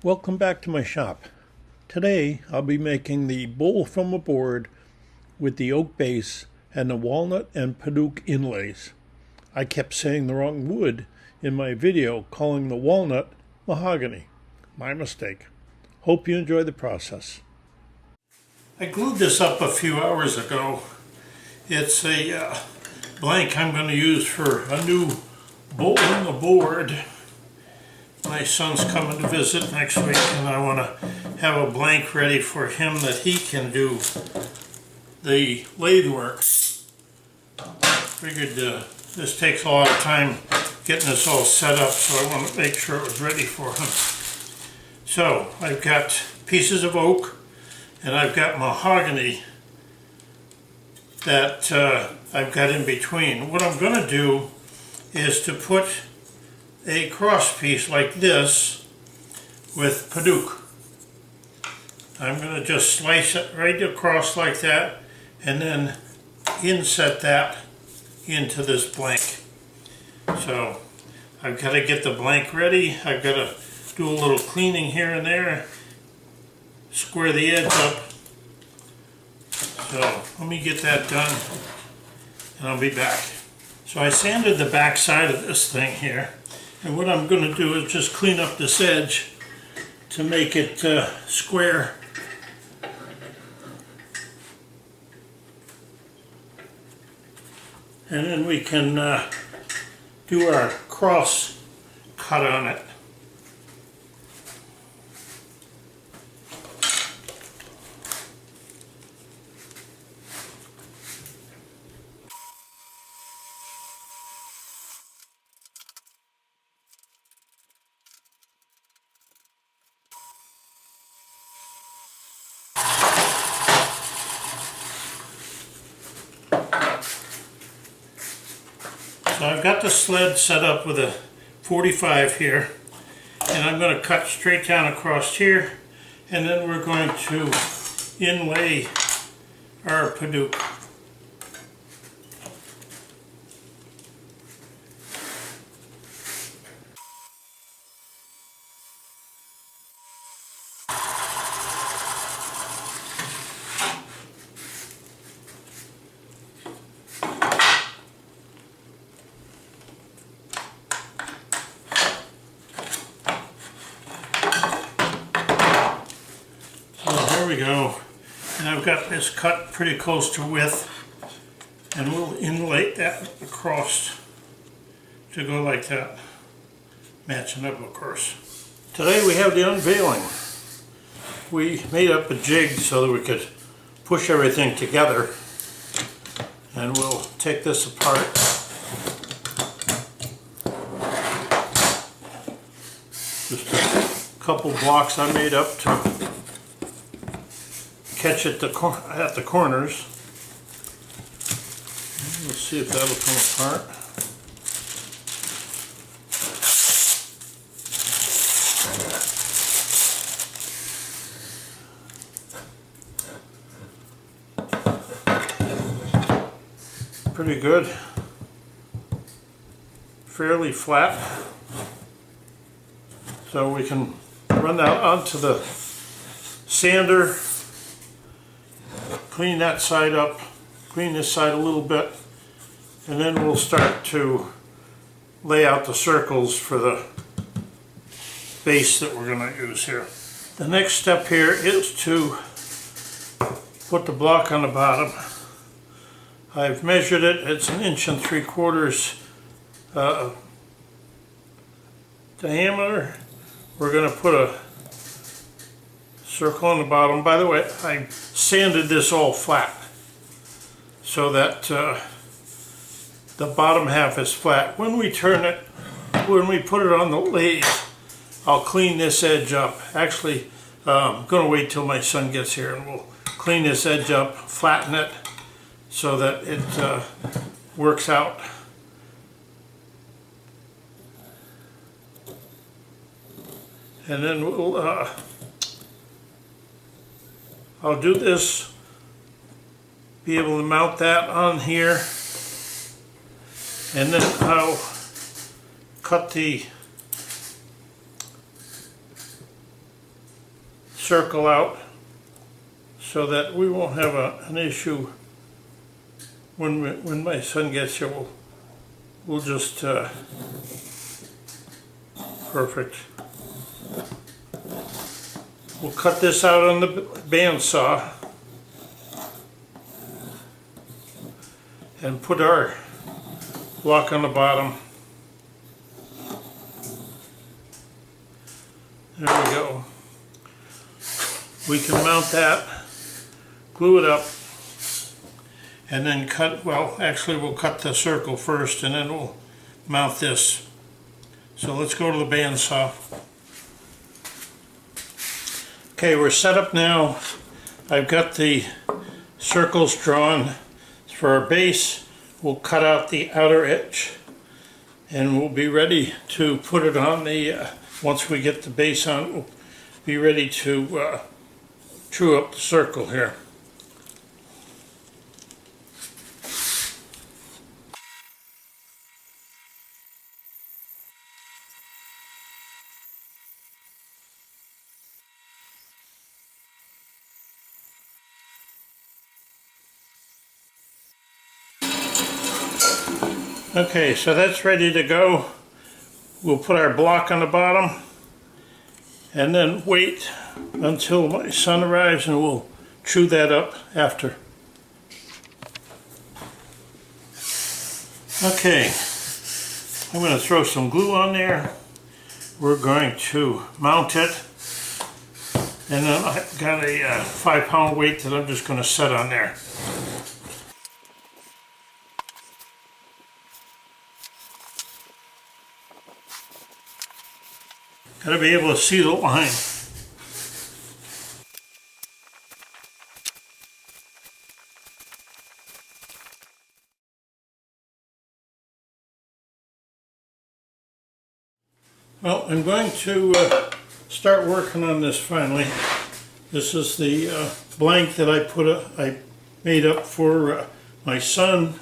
Welcome back to my shop. Today I'll be making the bowl from a board with the oak base and the walnut and padauk inlays. I kept saying the wrong wood in my video calling the walnut mahogany. My mistake. Hope you enjoy the process. I glued this up a few hours ago. It's a blank I'm going to use for a new bowl on the board. My son's coming to visit next week and I want to have a blank ready for him that he can do the lathe work. Figured this takes a lot of time getting this all set up, so I want to make sure it was ready for him. So I've got pieces of oak and I've got mahogany that I've got in between. What I'm going to do is to put a cross piece like this with padauk. I'm going to just slice it right across like that and then inset that into this blank. So I've got to get the blank ready. I've got to do a little cleaning here and there, square the edge up. So let me get that done and I'll be back. So I sanded the back side of this thing here. And what I'm going to do is just clean up this edge to make it square. And then we can do our cross cut on it. So I've got the sled set up with a 45 here, and I'm going to cut straight down across here, and then we're going to inlay our padauk. There we go, and I've got this cut pretty close to width, and we'll inlay that across to go like that, matching up of course. Today we have the unveiling. We made up a jig so that we could push everything together, and we'll take this apart. Just a couple blocks I made up to catch it at the corners. Let's see if that'll come apart. Pretty good. Fairly flat. So we can run that onto the sander, clean that side up, clean this side a little bit, and then we'll start to lay out the circles for the base that we're going to use here. The next step here is to put the block on the bottom. I've measured it, it's 1 3/4 diameter. We're going to put a circle on the bottom. By the way, I sanded this all flat so that the bottom half is flat. When we turn it, when we put it on the lathe, I'll clean this edge up. Actually, I'm going to wait till my son gets here and we'll clean this edge up, flatten it so that it works out. And then we'll I'll do this, be able to mount that on here, and then I'll cut the circle out so that we won't have an issue when my son gets here. We'll just perfect. We'll cut this out on the bandsaw and put our block on the bottom. There we go. We can mount that, glue it up, and then cut, well, actually we'll cut the circle first and then we'll mount this. So let's go to the bandsaw. Okay, we're set up now. I've got the circles drawn. For our base, we'll cut out the outer edge and we'll be ready to put it on the, once we get the base on, we'll be ready to true up the circle here. Okay, so that's ready to go. We'll put our block on the bottom and then wait until my son arrives and we'll chew that up after. Okay, I'm going to throw some glue on there. We're going to mount it, and then I've got a 5-pound weight that I'm just going to set on there. Got to be able to see the line. Well, I'm going to start working on this finally. This is the blank that I made up for my son.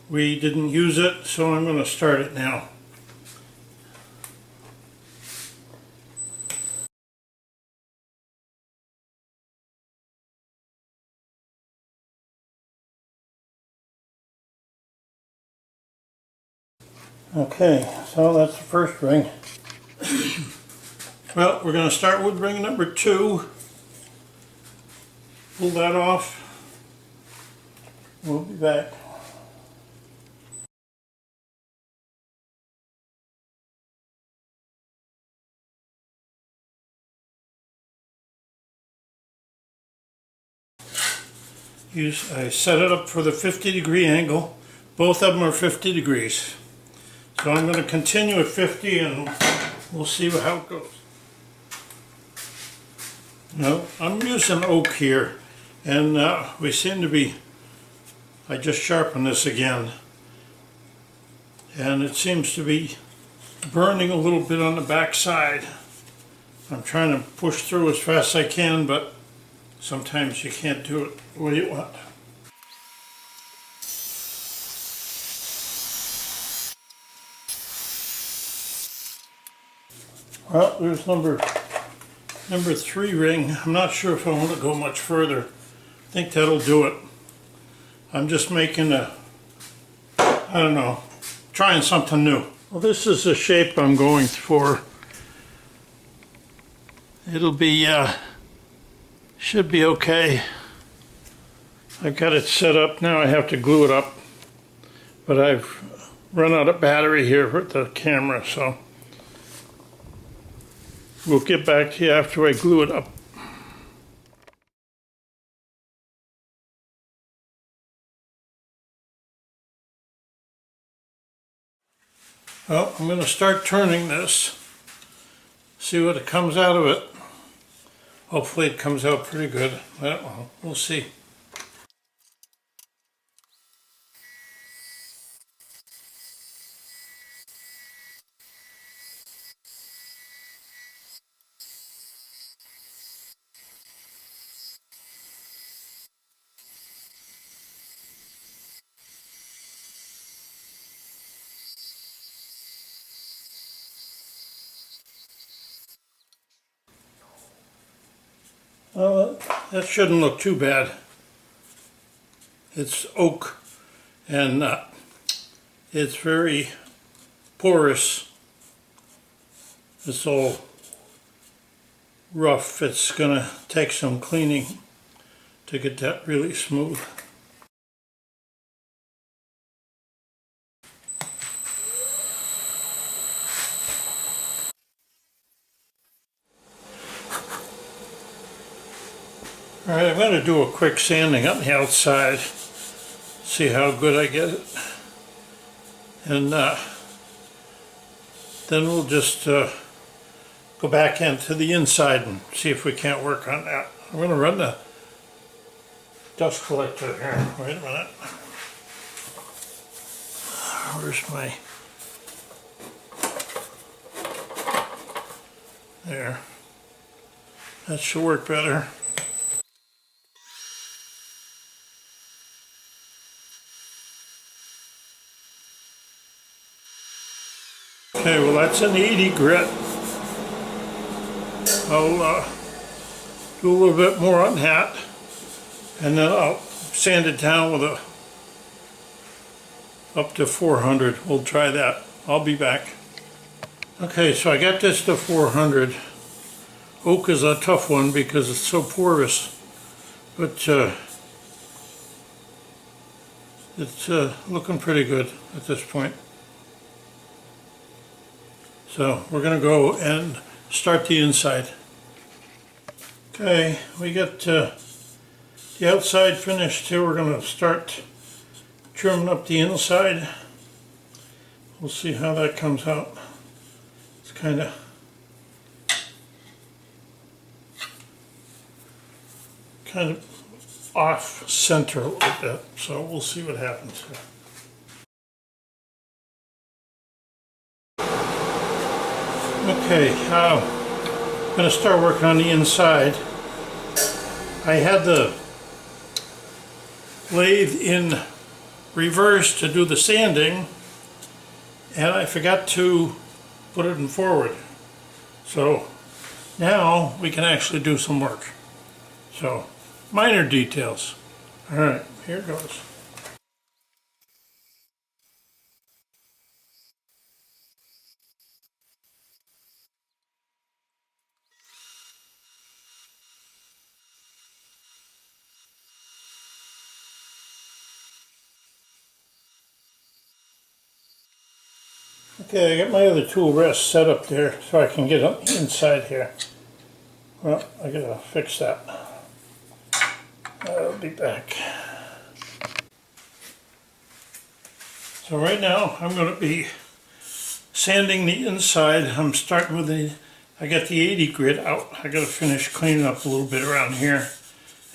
We didn't use it, so I'm going to start it now. Okay, so that's the first ring. Well, we're going to start with ring number 2. Pull that off. We'll be back. I set it up for the 50-degree angle. Both of them are 50 degrees. So I'm going to continue at 50 and we'll see how it goes. Now, I'm using oak here, and we seem to be, I just sharpened this again, and it seems to be burning a little bit on the back side. I'm trying to push through as fast as I can, but sometimes you can't do it the way you want. Well, there's number 3 ring. I'm not sure if I want to go much further. I think that'll do it. I'm just making I don't know, trying something new. Well, this is the shape I'm going for. It'll be, should be okay. I've got it set up. Now I have to glue it up. But I've run out of battery here for the camera, so we'll get back to you after I glue it up. Well, I'm going to start turning this, see what it comes out of it. Hopefully it comes out pretty good. Well, we'll see. Well, that shouldn't look too bad. It's oak and it's very porous. It's all rough. It's gonna take some cleaning to get that really smooth. All right, I'm going to do a quick sanding on the outside, see how good I get it, and then we'll just go back into the inside and see if we can't work on that. I'm going to run the dust collector here. Wait a minute. Where's my... There. That should work better. Okay, well that's an 80 grit. I'll do a little bit more on that, and then I'll sand it down with a up to 400. We'll try that. I'll be back. Okay, so I got this to 400. Oak is a tough one because it's so porous, but it's looking pretty good at this point. So we're going to go and start the inside. Okay, we got the outside finished here. We're going to start trimming up the inside. We'll see how that comes out. It's kind of off center a little bit, so we'll see what happens here. Okay, I'm going to start working on the inside. I had the lathe in reverse to do the sanding, and I forgot to put it in forward. So now we can actually do some work. So, minor details. All right, here goes. Okay, I got my other tool rest set up there so I can get on the inside here. Well, I gotta fix that. I'll be back. So right now I'm going to be sanding the inside. I'm starting with I got the 80 grit out. I got to finish cleaning up a little bit around here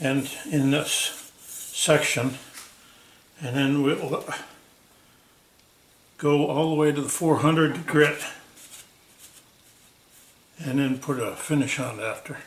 and in this section, and then we'll go all the way to the 400 grit and then put a finish on it after.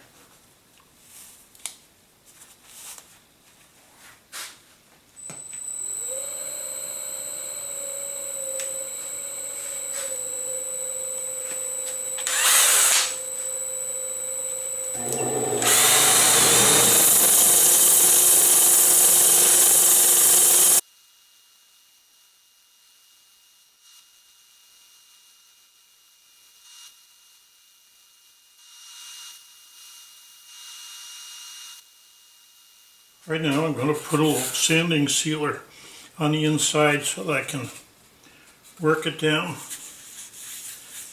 Right now I'm going to put a little sanding sealer on the inside so that I can work it down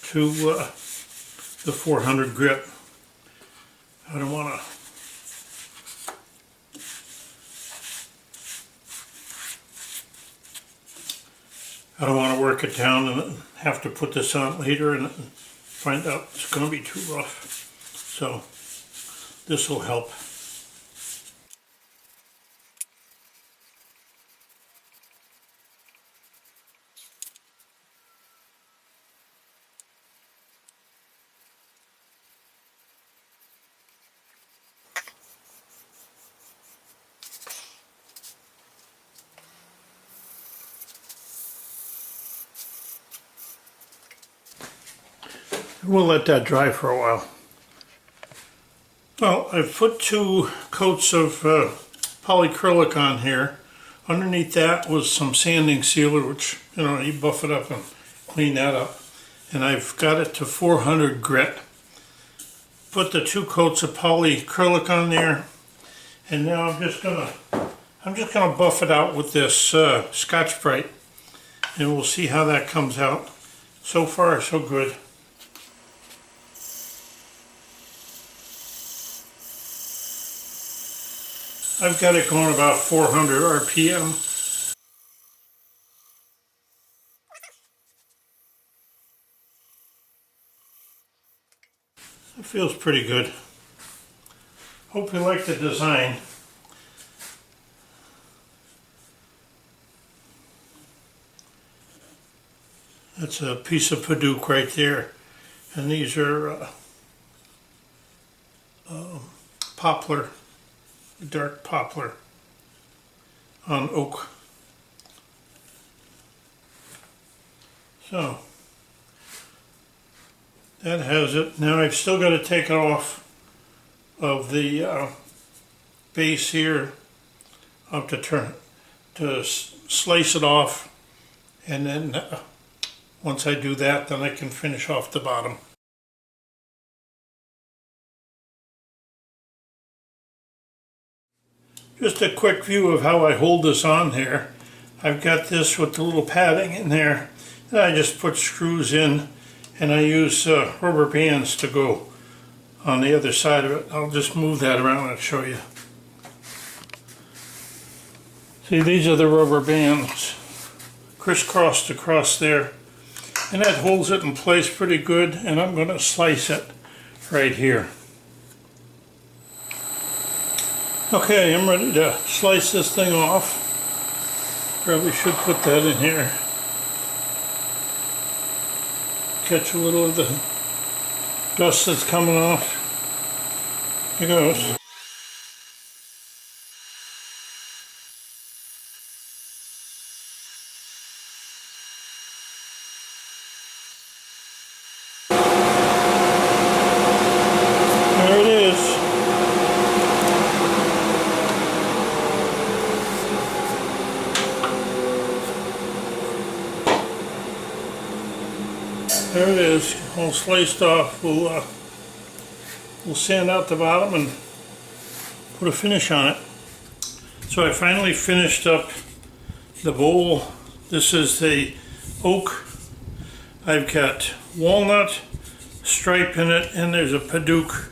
to the 400 grit. I don't want to work it down and then have to put this on later and find out it's going to be too rough. So this will help. We'll let that dry for a while. Well, I've put 2 coats of polyacrylic on here. Underneath that was some sanding sealer, which, you buff it up and clean that up. And I've got it to 400 grit. Put the 2 coats of polyacrylic on there, and now I'm just gonna buff it out with this Scotch-Brite, and we'll see how that comes out. So far, so good. I've got it going about 400 RPM. It feels pretty good. Hope you like the design. That's a piece of Padauk right there. And these are poplar, dark poplar on oak. So that has it. Now I've still got to take it off of the base here. I'll have to slice it off, and then once I do that, then I can finish off the bottom. Just a quick view of how I hold this on here. I've got this with the little padding in there. And I just put screws in, and I use rubber bands to go on the other side of it. I'll just move that around and show you. See, these are the rubber bands crisscrossed across there, and that holds it in place pretty good. And I'm going to slice it right here. Okay, I'm ready to slice this thing off. Probably should put that in here. Catch a little of the dust that's coming off. Here goes. There it is. There it is, all sliced off. We'll sand out the bottom and put a finish on it. So I finally finished up the bowl. This is the oak. I've got walnut stripe in it, and there's a Padauk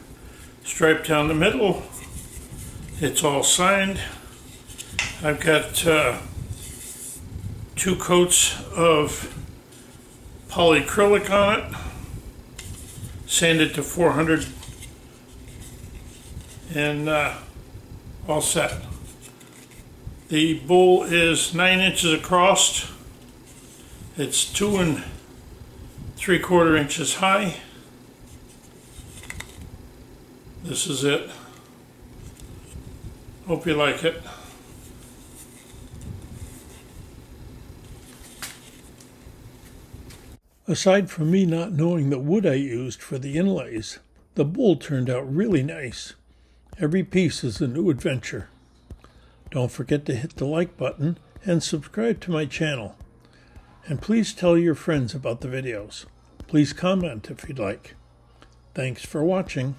stripe down the middle. It's all signed. I've got 2 coats of polyacrylic on it, sanded to 400, and all set. The bowl is 9 inches across. It's 2 3/4 inches high. This is it. Hope you like it. Aside from me not knowing the wood I used for the inlays, the bowl turned out really nice. Every piece is a new adventure. Don't forget to hit the like button and subscribe to my channel. And please tell your friends about the videos. Please comment if you'd like. Thanks for watching.